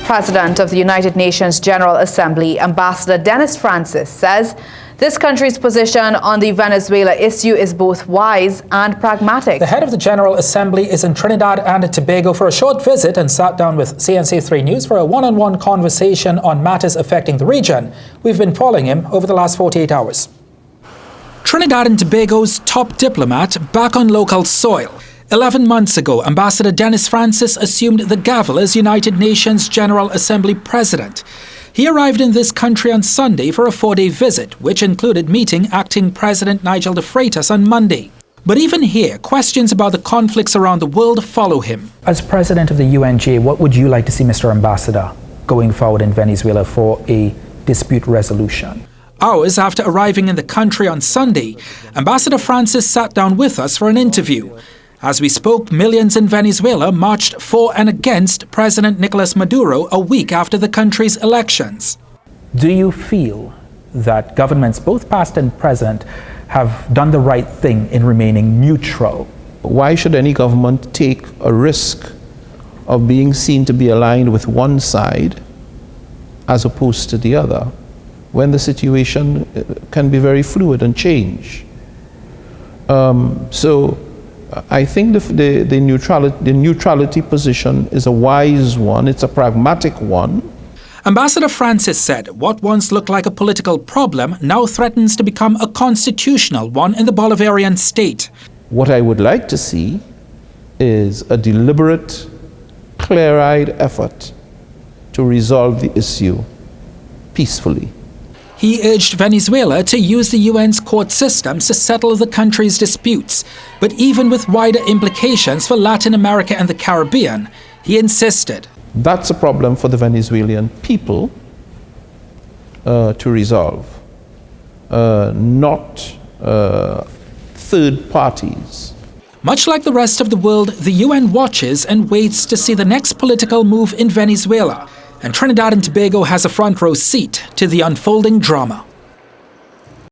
President of the United Nations General Assembly, Ambassador Dennis Francis, says this country's position on the Venezuela issue is both wise and pragmatic. The head of the General Assembly is in Trinidad and Tobago for a short visit and sat down with CNC3 News for a one-on-one conversation on matters affecting the region. We've been following him over the last 48 hours. Trinidad and Tobago's top diplomat back on local soil. 11 months ago, Ambassador Dennis Francis assumed the gavel as United Nations General Assembly President. He arrived in this country on Sunday for a 4-day visit, which included meeting acting President Nigel de Freitas on Monday. But even here, questions about the conflicts around the world follow him. As President of the UNGA, what would you like to see, Mr. Ambassador, going forward in Venezuela for a dispute resolution? Hours after arriving in the country on Sunday, Ambassador Francis sat down with us for an interview. As we spoke, millions in Venezuela marched for and against President Nicolas Maduro a week after the country's elections. Do you feel that governments, both past and present, have done the right thing in remaining neutral? Why should any government take a risk of being seen to be aligned with one side as opposed to the other, when the situation can be very fluid and change? So I think the neutrality position is a wise one. It's a pragmatic one. Ambassador Francis said what once looked like a political problem now threatens to become a constitutional one in the Bolivarian state. What I would like to see is a deliberate, clear-eyed effort to resolve the issue peacefully. He urged Venezuela to use the UN's court systems to settle the country's disputes. But even with wider implications for Latin America and the Caribbean, he insisted. That's a problem for the Venezuelan people to resolve, not third parties. Much like the rest of the world, the UN watches and waits to see the next political move in Venezuela. And Trinidad and Tobago has a front row seat to the unfolding drama.